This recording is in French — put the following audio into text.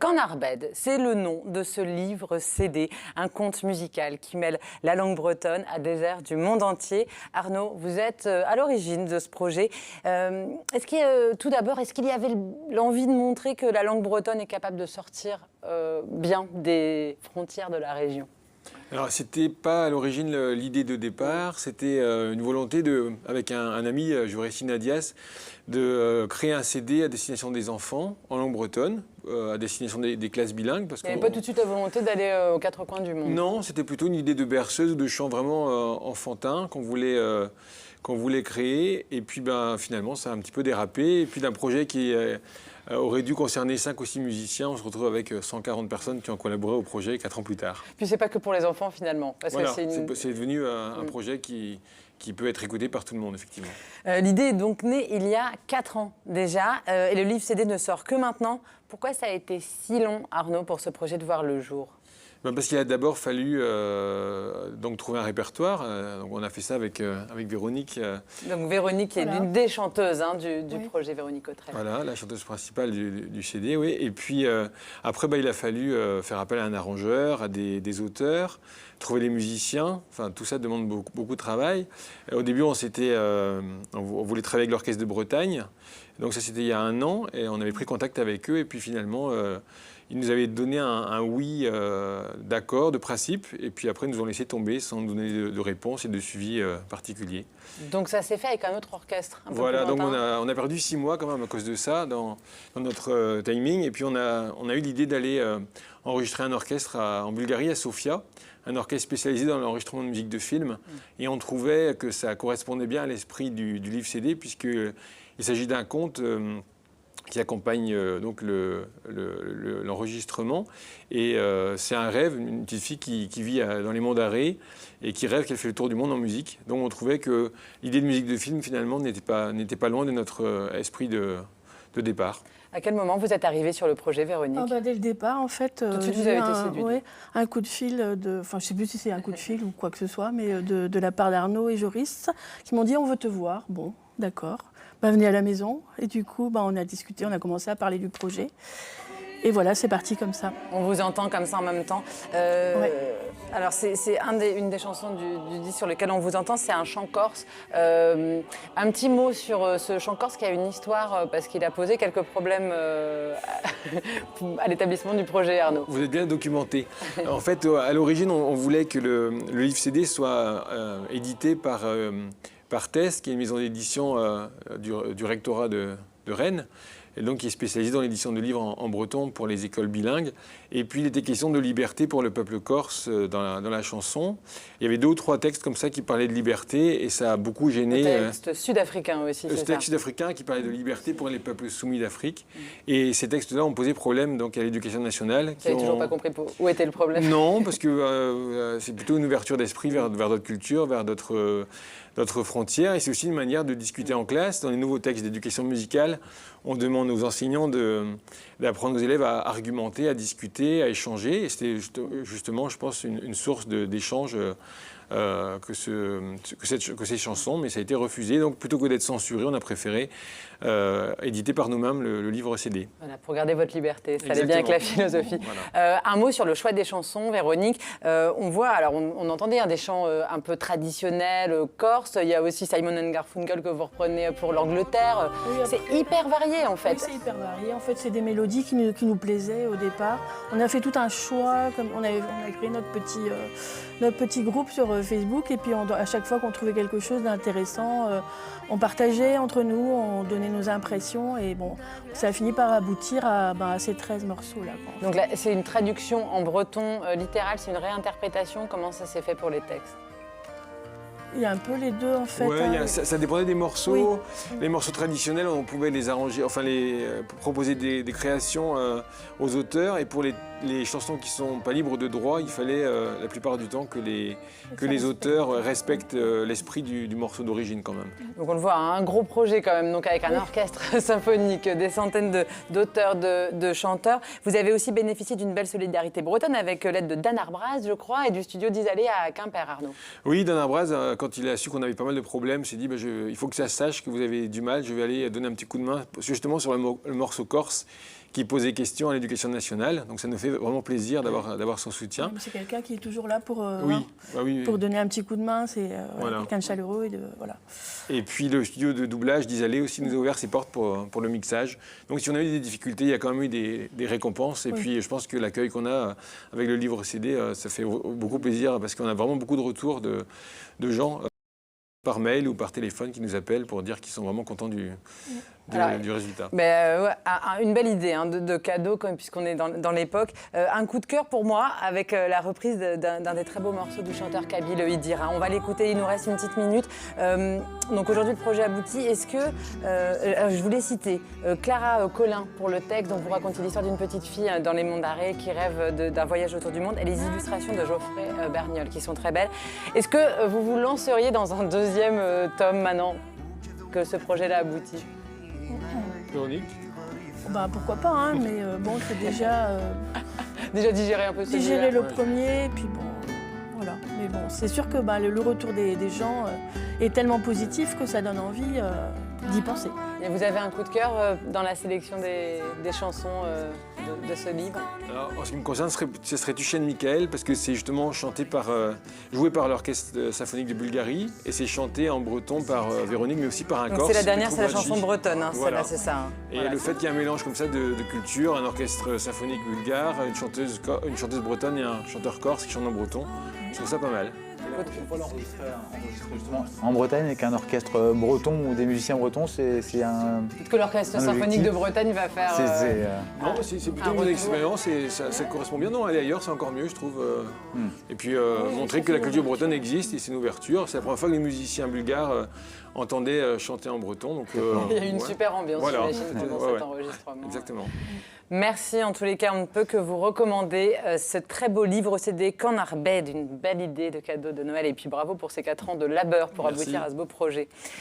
Canarbed, c'est le nom de ce livre CD, un conte musical qui mêle la langue bretonne à des airs du monde entier. Arnaud, vous êtes à l'origine de ce projet. Tout d'abord, est-ce qu'il y avait l'envie de montrer que la langue bretonne est capable de sortir bien des frontières de la région ? Alors, c'était pas à l'origine l'idée de départ, c'était une volonté avec un ami, Jureci Nadias, de créer un CD à destination des enfants en langue bretonne, à destination des classes bilingues. Il n'y avait pas tout de suite la volonté d'aller aux quatre coins du monde. Non, c'était plutôt une idée de berceuse ou de chant vraiment enfantin qu'on voulait créer. Et puis finalement, ça a un petit peu dérapé. Et puis d'un projet qui aurait dû concerner 5 ou 6 musiciens, on se retrouve avec 140 personnes qui ont collaboré au projet 4 ans plus tard. Puis c'est pas que pour les enfants finalement. Parce voilà, que c'est devenu un projet qui peut être écouté par tout le monde, effectivement. L'idée est donc née il y a 4 ans déjà, et le livre CD ne sort que maintenant. Pourquoi ça a été si long, Arnaud, pour ce projet de voir le jour ? Parce qu'il a d'abord fallu donc trouver un répertoire. Donc on a fait ça avec Véronique. Donc Véronique est l'une des chanteuses du projet, Véronique Autrel. Voilà, la chanteuse principale du CD, oui. Et puis après, il a fallu faire appel à un arrangeur, à des auteurs, trouver les musiciens. Enfin, tout ça demande beaucoup de travail. Au début, on voulait travailler avec l'Orchestre de Bretagne. Donc ça, c'était il y a 1 an. Et on avait pris contact avec eux. Et puis finalement, ils nous avaient donné un oui d'accord, de principe. Et puis après, ils nous ont laissé tomber sans nous donner de réponse et de suivi particulier. Donc ça s'est fait avec un autre orchestre. Voilà, donc on a perdu 6 mois quand même à cause de ça dans notre timing. Et puis on a eu l'idée d'aller enregistrer un orchestre en Bulgarie, à Sofia, un orchestre spécialisé dans l'enregistrement de musique de film. Et on trouvait que ça correspondait bien à l'esprit du livre CD, puisqu'il s'agit d'un conte qui accompagne donc l'enregistrement. Et c'est un rêve, une petite fille qui vit dans les monts d'Arrée et qui rêve qu'elle fait le tour du monde en musique. Donc on trouvait que l'idée de musique de film, finalement, n'était pas loin de notre esprit de départ. À quel moment vous êtes arrivée sur le projet, Véronique ? Dès le départ, en fait, tout de suite, vous avez été séduite. Un coup de fil, je ne sais plus si c'est un coup de fil ou quoi que ce soit, mais de la part d'Arnaud et Joris, qui m'ont dit « on veut te voir ». Bon, d'accord. Venez à la maison. Et du coup, on a discuté, on a commencé à parler du projet. Et voilà, c'est parti comme ça. On vous entend comme ça en même temps. Alors, c'est une des chansons du disque sur lequel on vous entend, c'est un chant corse. Un petit mot sur ce chant corse qui a une histoire, parce qu'il a posé quelques problèmes à l'établissement du projet, Arnaud. Vous êtes bien documenté. En fait, à l'origine, on voulait que le livre CD soit édité par TES, qui est une maison d'édition du rectorat de Rennes, et donc qui est spécialisée dans l'édition de livres en breton pour les écoles bilingues. Et puis il était question de liberté pour le peuple corse dans la chanson. Il y avait 2 ou 3 textes comme ça qui parlaient de liberté, et ça a beaucoup gêné. Le texte sud-africain aussi, c'est ça ? Le texte sud-africain qui parlait de liberté pour les peuples soumis d'Afrique. Et ces textes-là ont posé problème donc, à l'éducation nationale. Vous n'avez toujours pas compris où était le problème ? Non, parce que c'est plutôt une ouverture d'esprit vers d'autres cultures, vers d'autres frontières. Et c'est aussi une manière de discuter en classe. Dans les nouveaux textes d'éducation musicale, on demande aux enseignants d'apprendre aux élèves à argumenter, à discuter, à échanger. Et c'était justement, je pense, une source d'échange que ces chansons, mais ça a été refusé. Donc plutôt que d'être censuré, on a préféré éditer par nous-mêmes le livre CD. Voilà, pour garder votre liberté, ça allait bien avec la philosophie. Voilà. Un mot sur le choix des chansons, Véronique. On entendait des chants un peu traditionnels, corse. Il y a aussi Simon & Garfunkel que vous reprenez pour l'Angleterre. Oui, c'est hyper varié en fait. Oui, c'est hyper varié. En fait, c'est des mélodies qui nous plaisaient au départ. On a fait tout un choix. On a créé notre petit groupe sur Facebook, et puis à chaque fois qu'on trouvait quelque chose d'intéressant, on partageait entre nous, on donnait nos impressions, et ça a fini par aboutir à ces 13 morceaux-là. Donc là, c'est une traduction en breton littéral, c'est une réinterprétation. Comment ça s'est fait pour les textes ? Il y a un peu les deux en fait. Ouais, ça dépendait des morceaux. Oui. Les morceaux traditionnels, on pouvait les arranger, proposer des créations aux auteurs. Et pour les chansons qui ne sont pas libres de droit, il fallait la plupart du temps que les auteurs respectent l'esprit du morceau d'origine quand même. Donc on le voit, un gros projet quand même, donc avec un orchestre symphonique, des centaines d'auteurs, de chanteurs. Vous avez aussi bénéficié d'une belle solidarité bretonne avec l'aide de Dan Arbraz, je crois, et du studio d'Isalé à Quimper, Arnaud. Oui, Dan Arbraz, quand il a su qu'on avait pas mal de problèmes, s'est dit il faut que ça sache que vous avez du mal, je vais aller donner un petit coup de main, justement sur le morceau corse, qui pose des questions à l'éducation nationale. Donc ça nous fait vraiment plaisir d'avoir son soutien. C'est quelqu'un qui est toujours là pour, oui. pour donner un petit coup de main. C'est Voilà. quelqu'un de chaleureux. Voilà. Et puis le studio de doublage d'Isalé aussi nous a ouvert ses portes pour le mixage. Donc si on a eu des difficultés, il y a quand même eu des récompenses. Et puis je pense que l'accueil qu'on a avec le livre CD, ça fait beaucoup plaisir parce qu'on a vraiment beaucoup de retours de gens par mail ou par téléphone qui nous appellent pour dire qu'ils sont vraiment contents du résultat. Une belle idée de cadeau, puisqu'on est dans l'époque. Un coup de cœur pour moi avec la reprise d'un des très beaux morceaux du chanteur kabyle Idira. On va l'écouter, il nous reste une petite minute. Donc aujourd'hui, le projet aboutit. Est-ce que, je voulais citer Clara Collin pour le texte, dont vous racontez l'histoire d'une petite fille dans les monts d'Arrée qui rêve d'un voyage autour du monde, et les illustrations de Geoffrey Berniol qui sont très belles. Est-ce que vous vous lanceriez dans un deuxième tome maintenant que ce projet-là aboutit? Véronique? Pourquoi pas, hein, mais bon, c'est déjà... Déjà digérer un peu digérer le premier, puis bon, voilà. Mais bon, c'est sûr que le retour des gens est tellement positif que ça donne envie d'y penser. Et vous avez un coup de cœur dans la sélection des chansons de ce livre? Alors, en ce qui me concerne, ce serait Tuchen Michael, parce que c'est justement joué par l'Orchestre symphonique de Bulgarie, et c'est chanté en breton par Véronique, mais aussi par un Corse. C'est la dernière, c'est la Petroubachi. chanson bretonne, Voilà. c'est ça. Et le fait qu'il y ait un mélange comme ça de culture, un orchestre symphonique bulgare, une chanteuse bretonne et un chanteur corse qui chante en breton, je trouve ça pas mal. Justement, en Bretagne, avec un orchestre breton ou des musiciens bretons, c'est un... Peut-être que l'Orchestre symphonique de Bretagne va faire... Non, c'est plutôt mon expérience et ça correspond bien. Non, aller ailleurs, c'est encore mieux, je trouve. Et puis montrer que la culture bretonne existe et c'est une ouverture. C'est la première fois que les musiciens bulgares entendaient chanter en breton. Donc, il y a eu une super ambiance, j'imagine, pendant cet enregistrement. Exactement. Merci, en tous les cas, on ne peut que vous recommander ce très beau livre CD Qu'en Arbed, une belle idée de cadeau de Noël. Et puis bravo pour ces 4 ans de labeur pour aboutir à ce beau projet.